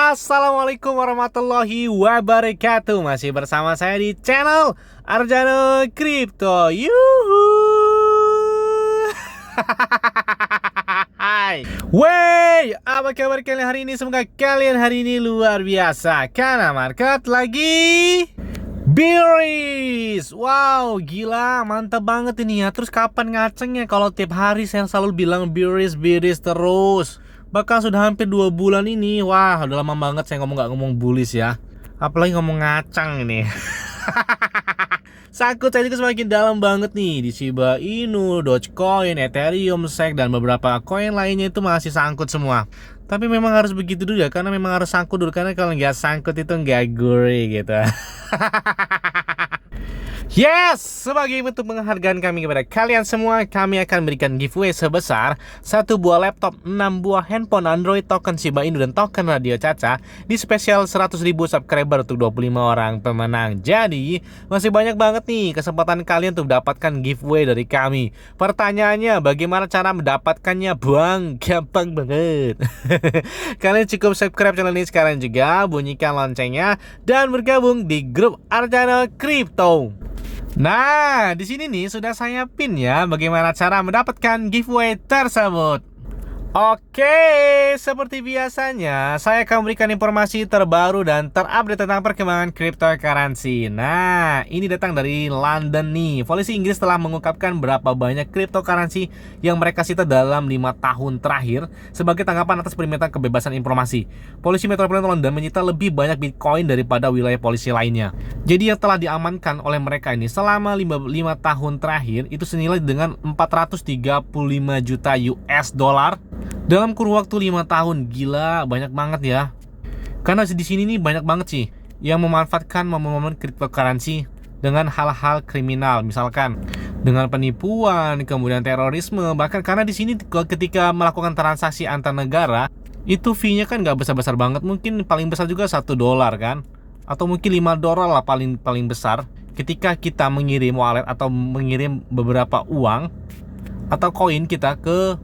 Assalamualaikum warahmatullahi wabarakatuh. Masih bersama saya di channel Arjano Crypto. Yuhu. Hai. Wey, apa kabar kalian hari ini? Semoga kalian hari ini luar biasa karena market lagi bearish. Wow, gila, mantap banget ini ya. Terus kapan ngacengnya? Kalau tiap hari saya selalu bilang bearish terus. Bahkan sudah hampir 2 bulan ini. Wah, udah lama banget saya nggak ngomong bullish ya. Apalagi ngomong ngacang ini. Sangkut saya juga semakin dalam banget nih di Shiba Inu, Dogecoin, Ethereum, SEC, dan beberapa koin lainnya itu masih sangkut semua. Tapi memang harus begitu dulu ya, karena memang harus sangkut dulu. Karena kalau nggak sangkut itu nggak gurih gitu. Yes, sebagai bentuk penghargaan kami kepada kalian semua, kami akan berikan giveaway sebesar 1 buah laptop, 6 buah handphone Android, token Shiba Inu, dan token Radio Caca di spesial 100.000 subscriber untuk 25 orang pemenang. Jadi, masih banyak banget nih kesempatan kalian untuk dapatkan giveaway dari kami. Pertanyaannya, bagaimana cara mendapatkannya, Bang? Gampang banget. Kalian cukup subscribe channel ini sekarang juga, bunyikan loncengnya, dan bergabung di grup Arjano Crypto. Nah, di sini nih sudah saya pin ya bagaimana cara mendapatkan giveaway tersebut. Oke, seperti biasanya saya akan memberikan informasi terbaru dan terupdate tentang perkembangan cryptocurrency. Nah, ini datang dari London nih. Polisi Inggris telah mengungkapkan berapa banyak cryptocurrency yang mereka sita dalam 5 tahun terakhir sebagai tanggapan atas permintaan kebebasan informasi. Polisi Metropolitan London menyita lebih banyak Bitcoin daripada wilayah polisi lainnya. Jadi yang telah diamankan oleh mereka ini selama 5 tahun terakhir itu senilai dengan 435 juta US dollar. Dalam kurun waktu 5 tahun, gila, banyak banget ya. Karena di sini nih banyak banget sih yang memanfaatkan momen-momen cryptocurrency dengan hal-hal kriminal, misalkan dengan penipuan, kemudian terorisme. Bahkan karena di sini ketika melakukan transaksi antar negara, itu fee-nya kan nggak besar-besar banget, mungkin paling besar juga $1 kan, atau mungkin $5 lah paling besar. Ketika kita mengirim wallet atau mengirim beberapa uang atau koin kita ke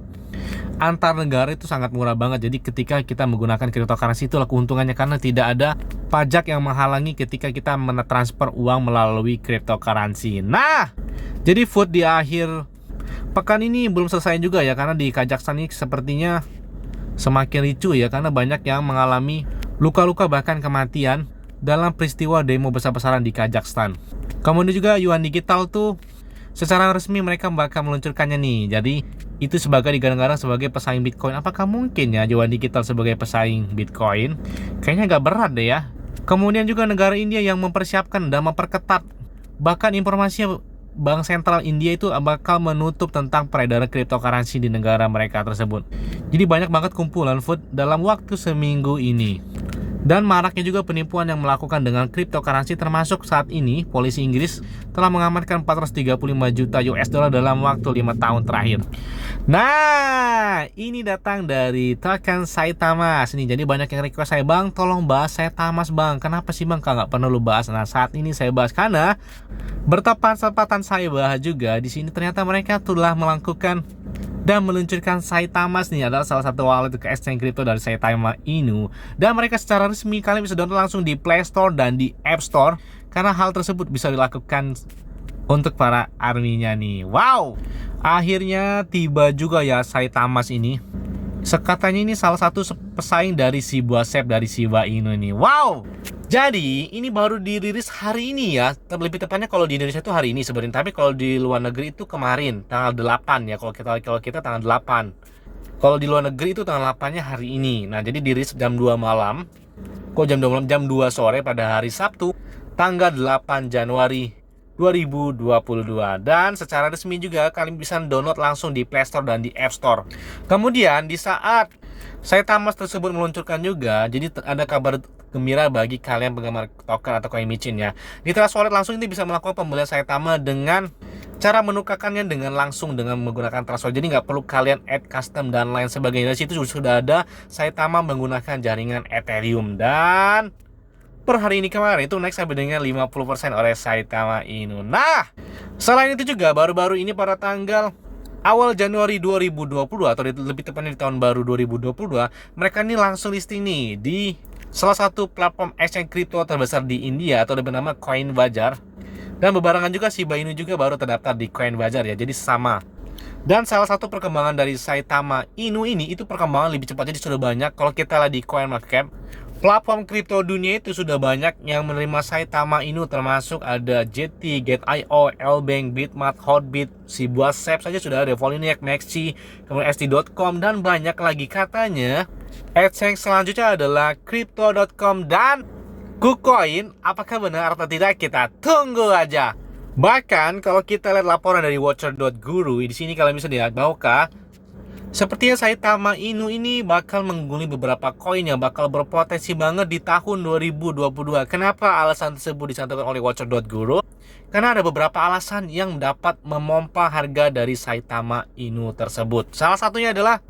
antar negara itu sangat murah banget. Jadi ketika kita menggunakan cryptocurrency itulah keuntungannya, karena tidak ada pajak yang menghalangi ketika kita mentransfer uang melalui cryptocurrency. Nah, jadi food di akhir pekan ini belum selesai juga ya, karena di Kazakhstan ini sepertinya semakin ricu ya, karena banyak yang mengalami luka-luka bahkan kematian dalam peristiwa demo besar-besaran di Kazakhstan. Kemudian juga yuan digital tuh secara resmi mereka bakal meluncurkannya nih. Jadi itu sebagai digadang-gadang sebagai pesaing Bitcoin. Apakah mungkin ya yuan digital sebagai pesaing Bitcoin? Kayaknya agak berat deh ya. Kemudian juga negara India yang mempersiapkan dan memperketat. Bahkan informasinya Bank Sentral India itu bakal menutup tentang peredaran cryptocurrency di negara mereka tersebut. Jadi banyak banget kumpulan food dalam waktu seminggu ini. Dan maraknya juga penipuan yang melakukan dengan cryptocurrency, termasuk saat ini polisi Inggris telah mengamankan 435 juta US dollar dalam waktu 5 tahun terakhir. Nah, ini datang dari token Saitama ini. Jadi banyak yang request saya, Bang, tolong bahas Saitama, Bang. Kenapa sih, Bang, nggak pernah lu bahas? Nah, saat ini saya bahas karena bertepatan saya bahas juga di sini ternyata mereka telah melakukan dan meluncurkan Saitama nih, adalah salah satu wallet ke exchange crypto dari Saitama Inu. Dan mereka secara resmi kalian bisa download langsung di Play Store dan di App Store, karena hal tersebut bisa dilakukan untuk para arminya nih. Wow, akhirnya tiba juga ya Saitama ini. Sekatanya ini salah satu pesaing dari Shiba SEP dari Shiba Inu nih. Wow. Jadi ini baru dirilis hari ini ya. Lebih tepatnya kalau di Indonesia itu hari ini sebenarnya. Tapi kalau di luar negeri itu kemarin tanggal 8 ya. Kalau kita tanggal 8. Kalau di luar negeri itu tanggal 8-nya hari ini. Nah, jadi dirilis jam 2 malam. Kok jam 2 malam? Jam 2 sore pada hari Sabtu tanggal 8 Januari 2022. Dan secara resmi juga kalian bisa download langsung di Play Store dan di App Store. Kemudian di saat Saitama tersebut meluncurkan juga, jadi ada kabar gembira bagi kalian penggemar token atau coin micin ya. Di Trust Wallet langsung ini bisa melakukan pembelian Saitama dengan cara menukarkannya dengan langsung dengan menggunakan Trust Wallet. Jadi nggak perlu kalian add custom dan lain sebagainya. Di situ sudah ada Saitama menggunakan jaringan Ethereum. Dan per hari ini kemarin itu naik sampai dengan 50% oleh Saitama Inu. Nah, selain itu juga baru-baru ini pada tanggal awal Januari 2022 atau lebih tepatnya di tahun baru 2022, mereka ini langsung listing nih di salah satu platform exchange kripto terbesar di India atau bernama Coinbazar. Dan bebarengan juga Shiba Inu juga baru terdaftar di Coinbazar ya, jadi sama. Dan salah satu perkembangan dari Saitama Inu ini itu perkembangan lebih cepat, jadi sudah banyak. Kalau kita lihat di CoinMarketCap, platform kripto dunia itu sudah banyak yang menerima Saitama Inu, termasuk ada JT, Get.io, Lbank, Bitmart, Hotbit, Shiba Sep saja sudah ada, Voliniac, Maxi, kemudian ST.com, dan banyak lagi. Katanya exchange selanjutnya adalah Crypto.com dan KuCoin. Apakah benar atau tidak, kita tunggu aja. Bahkan kalau kita lihat laporan dari Watcher.guru, di sini kalian bisa lihat bahwa sepertinya Saitama Inu ini bakal mengguli beberapa koin yang bakal berpotensi banget di tahun 2022. Kenapa alasan tersebut dicantumkan oleh Watcher.guru? Karena ada beberapa alasan yang dapat memompa harga dari Saitama Inu tersebut. Salah satunya adalah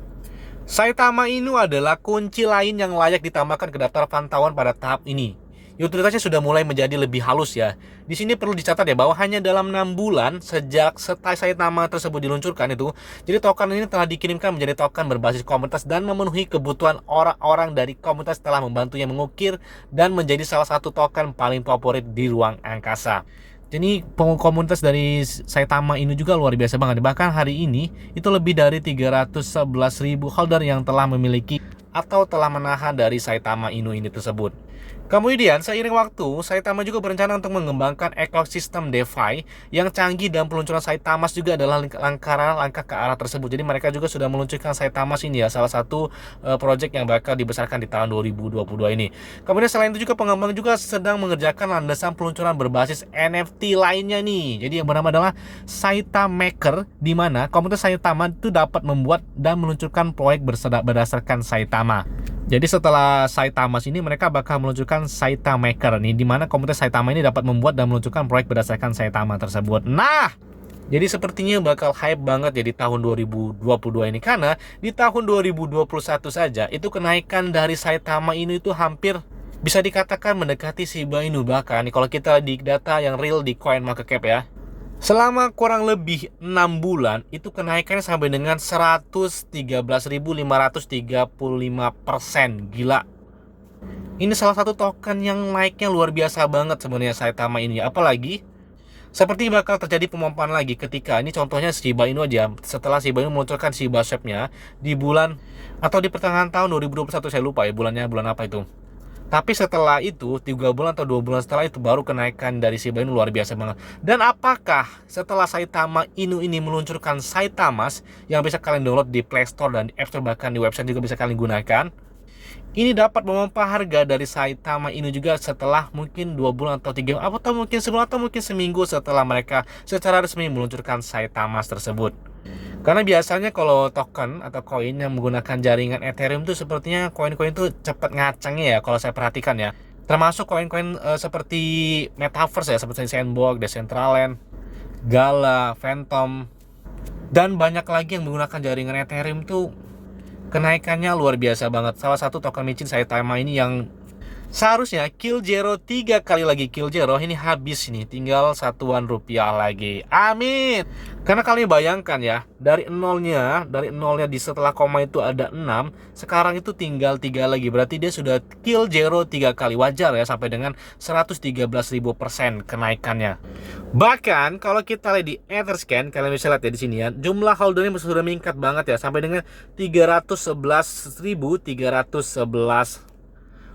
Saitama Inu adalah kunci lain yang layak ditambahkan ke daftar pantauan pada tahap ini. Utilitasnya sudah mulai menjadi lebih halus ya. Di sini perlu dicatat ya bahwa hanya dalam 6 bulan sejak Saitama tersebut diluncurkan itu, jadi token ini telah dikirimkan menjadi token berbasis komunitas dan memenuhi kebutuhan orang-orang dari komunitas, telah membantunya mengukir dan menjadi salah satu token paling favorit di ruang angkasa. Jadi komunitas dari Saitama Inu juga luar biasa banget. Bahkan hari ini itu lebih dari 311.000 holder yang telah memiliki atau telah menahan dari Saitama Inu ini tersebut. Kemudian seiring waktu, Saitama juga berencana untuk mengembangkan ekosistem DeFi yang canggih, dan peluncuran Saitamas juga adalah langkah ke arah tersebut. Jadi mereka juga sudah meluncurkan Saitamas ini ya, salah satu project yang bakal dibesarkan di tahun 2022 ini. Kemudian selain itu juga pengembang juga sedang mengerjakan landasan peluncuran berbasis NFT lainnya nih. Jadi yang bernama adalah Saitamaker, di mana komunitas Saitama itu dapat membuat dan meluncurkan proyek berdasarkan Saitama. Jadi setelah Saitamas ini mereka bakal meluncurkan Saitamaker nih, di mana komunitas Saitama ini dapat membuat dan meluncurkan proyek berdasarkan Saitama tersebut. Nah, jadi sepertinya bakal hype banget ya di tahun 2022 ini, karena di tahun 2021 saja itu kenaikan dari Saitama ini itu hampir bisa dikatakan mendekati Shiba Inu. Bahkan kalau kita di data yang real di CoinMarketCap ya, selama kurang lebih 6 bulan itu kenaikannya sampai dengan 113.535%. Gila. Ini salah satu token yang naiknya luar biasa banget sebenarnya Saitama ini. Apalagi seperti bakal terjadi pemompaan lagi ketika ini, contohnya Shiba Inu aja. Setelah Shiba Inu meluncurkan Shiba Sep-nya di bulan atau di pertengahan tahun 2021, saya lupa ya bulan apa itu. Tapi setelah itu 3 bulan atau 2 bulan setelah itu baru kenaikan dari Shiba Inu luar biasa banget. Dan apakah setelah Saitama Inu ini meluncurkan Saitamas yang bisa kalian download di Play Store dan di App Store, bahkan di website juga bisa kalian gunakan, ini dapat memompa harga dari Saitama Inu juga setelah mungkin 2 bulan atau 3 atau mungkin sebulan atau mungkin seminggu setelah mereka secara resmi meluncurkan Saitamas tersebut. Karena biasanya kalau token atau koin yang menggunakan jaringan Ethereum itu sepertinya koin-koin itu cepat ngacangnya ya, kalau saya perhatikan ya. Termasuk koin-koin seperti Metaverse ya, seperti Sandbox, Decentraland, Gala, Phantom, dan banyak lagi yang menggunakan jaringan Ethereum tuh kenaikannya luar biasa banget. Salah satu token micin Saitama ini yang seharusnya kill zero 3 kali lagi kill zero, ini habis nih, tinggal satuan rupiah lagi. Amin. Karena kalian bayangkan ya, dari nolnya di setelah koma itu ada 6, sekarang itu tinggal 3 lagi. Berarti dia sudah kill zero 3 kali. Wajar ya sampai dengan 113.000% kenaikannya. Bahkan kalau kita lihat di Etherscan, kalian bisa lihat ya di sini ya, jumlah holdernya sudah meningkat banget ya sampai dengan 311.311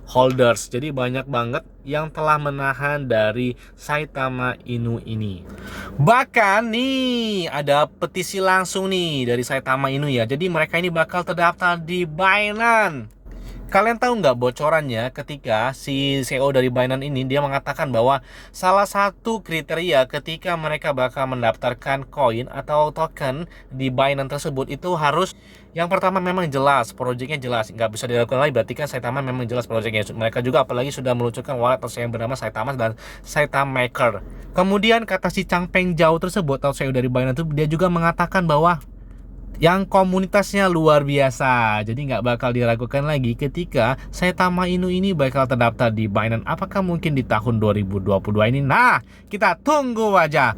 holders. Jadi banyak banget yang telah menahan dari Saitama Inu ini. Bahkan nih ada petisi langsung nih dari Saitama Inu ya. Jadi mereka ini bakal terdaftar di Binance. Kalian tahu nggak bocorannya ketika si CEO dari Binance ini dia mengatakan bahwa salah satu kriteria ketika mereka bakal mendaftarkan koin atau token di Binance tersebut itu harus yang pertama memang jelas, proyeknya jelas, nggak bisa diragukan lagi. Berarti kan Saitama memang jelas proyeknya. Mereka juga apalagi sudah meluncurkan wallet yang bernama Saitamas dan Saitamaker. Kemudian kata si Changpeng Zhao tersebut atau CEO dari Binance itu, dia juga mengatakan bahwa yang komunitasnya luar biasa. Jadi nggak bakal diragukan lagi ketika Saitama Inu ini bakal terdaftar di Binance. Apakah mungkin di tahun 2022 ini? Nah, kita tunggu aja.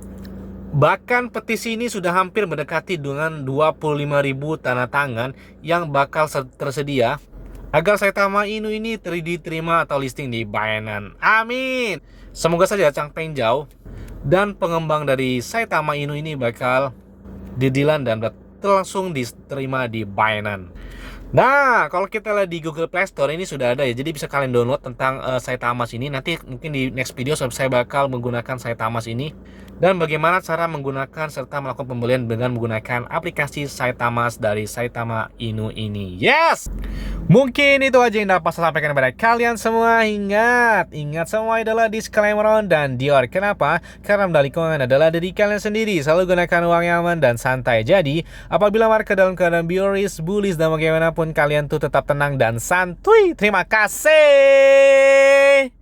Bahkan petisi ini sudah hampir mendekati dengan 25.000 tanda tangan yang bakal tersedia agar Saitama Inu ini diterima atau listing di Binance. Amin. Semoga saja Chang Peng Zhao dan pengembang dari Saitama Inu ini bakal didilan dan langsung diterima di Binance. Nah, kalau kita lihat di Google Play Store ini sudah ada ya. Jadi bisa kalian download tentang Saitamas ini. Nanti mungkin di next video saya bakal menggunakan Saitamas ini dan bagaimana cara menggunakan serta melakukan pembelian dengan menggunakan aplikasi Saitamas dari Saitama Inu ini. Yes! Mungkin itu aja yang dapat saya sampaikan kepada kalian semua. Ingat semua adalah disclaimer on dan Dior. Kenapa? Karena medali keuangan adalah dari kalian sendiri. Selalu gunakan uang yang aman dan santai. Jadi, apabila market dalam keadaan bearish, bullish, dan bagaimanapun kalian tuh tetap tenang dan santuy. Terima kasih.